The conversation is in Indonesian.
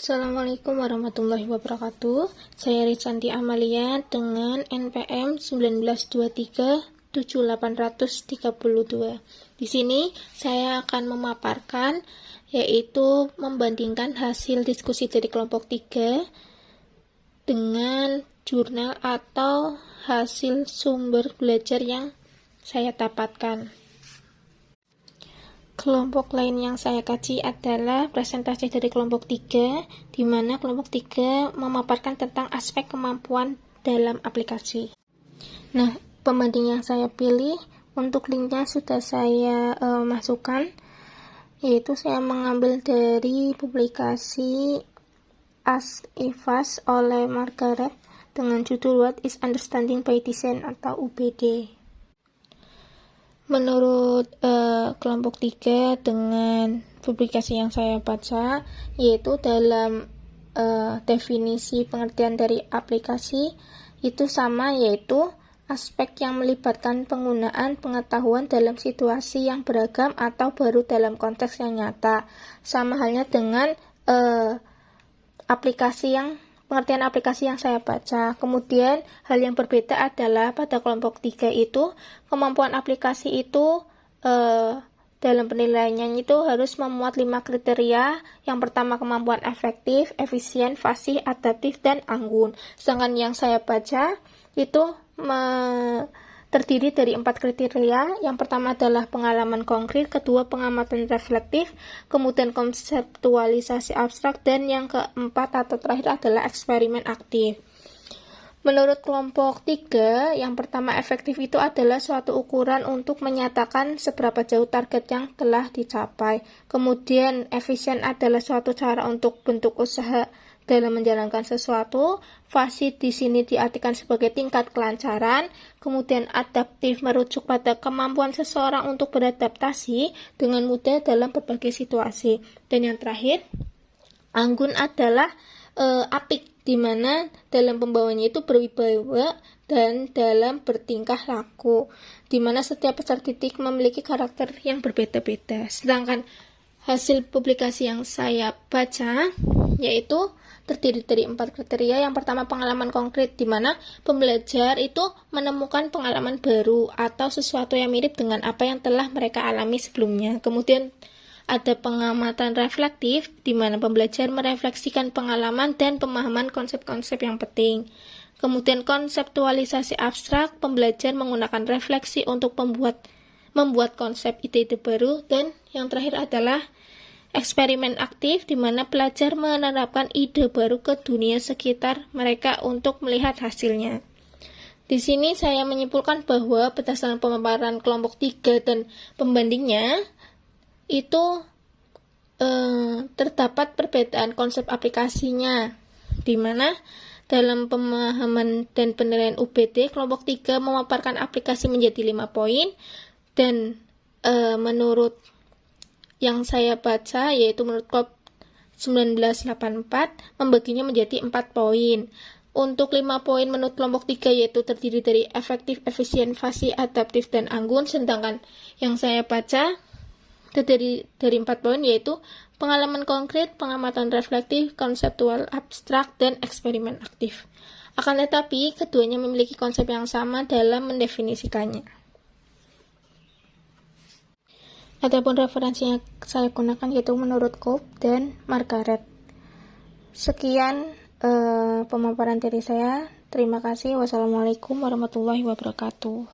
Assalamualaikum warahmatullahi wabarakatuh. Saya Ricanti Amalia dengan NPM 19237832. Di sini saya akan memaparkan yaitu membandingkan hasil diskusi dari kelompok 3 dengan jurnal atau hasil sumber belajar yang saya dapatkan. Kelompok lain yang saya kaji adalah presentasi dari kelompok 3, di mana kelompok 3 memaparkan tentang aspek kemampuan dalam aplikasi. Nah, pembanding yang saya pilih untuk linknya sudah saya masukkan, yaitu saya mengambil dari publikasi Ask Ifas oleh Margaret dengan judul What is Understanding by Design atau UBD. Menurut kelompok 3 dengan publikasi yang saya baca, yaitu dalam definisi pengertian dari aplikasi itu sama, yaitu aspek yang melibatkan penggunaan pengetahuan dalam situasi yang beragam atau baru dalam konteks yang nyata. Sama halnya dengan pengertian aplikasi yang saya baca. Kemudian hal yang berbeda adalah pada kelompok 3 itu kemampuan aplikasi itu dalam penilaiannya itu harus memuat 5 kriteria. Yang pertama kemampuan efektif, efisien, fasih, adaptif, dan anggun. Sedangkan yang saya baca itu terdiri dari 4 kriteria. Yang pertama adalah pengalaman konkret, kedua pengamatan reflektif, kemudian konseptualisasi abstrak, dan yang keempat atau terakhir adalah eksperimen aktif. Menurut kelompok 3, yang pertama efektif itu adalah suatu ukuran untuk menyatakan seberapa jauh target yang telah dicapai. Kemudian efisien adalah suatu cara untuk bentuk usaha dalam menjalankan sesuatu. Fasih di sini diartikan sebagai tingkat kelancaran. Kemudian adaptif merujuk pada kemampuan seseorang untuk beradaptasi dengan mudah dalam berbagai situasi. Dan yang terakhir, anggun adalah apik, di mana dalam pembawanya itu berwibawa dan dalam bertingkah laku, di mana setiap peserta didik memiliki karakter yang berbeda-beda. Sedangkan hasil publikasi yang saya baca yaitu terdiri dari 4 kriteria. Yang pertama pengalaman konkret, di mana pembelajar itu menemukan pengalaman baru atau sesuatu yang mirip dengan apa yang telah mereka alami sebelumnya. Kemudian ada pengamatan reflektif, di mana pembelajar merefleksikan pengalaman dan pemahaman konsep-konsep yang penting. Kemudian konseptualisasi abstrak, pembelajar menggunakan refleksi untuk membuat konsep ide-ide baru. Dan yang terakhir adalah eksperimen aktif, di mana pelajar menerapkan ide baru ke dunia sekitar mereka untuk melihat hasilnya. Di sini saya menyimpulkan bahwa berdasarkan pemaparan kelompok 3 dan pembandingnya, itu terdapat perbedaan konsep aplikasinya, di mana dalam pemahaman dan penilaian UBD, kelompok 3 memaparkan aplikasi menjadi 5 poin, dan menurut yang saya baca, yaitu menurut KOP 1984, membaginya menjadi 4 poin. Untuk 5 poin menurut kelompok 3 yaitu terdiri dari efektif, efisien, fasih, adaptif, dan anggun. Sedangkan yang saya baca dari 4 poin yaitu pengalaman konkret, pengamatan reflektif, konseptual abstrak, dan eksperimen aktif. Akan tetapi, keduanya memiliki konsep yang sama dalam mendefinisikannya. Adapun referensi yang saya gunakan yaitu menurut Cope dan Margaret. Sekian pemaparan dari saya. Terima kasih. Wassalamualaikum warahmatullahi wabarakatuh.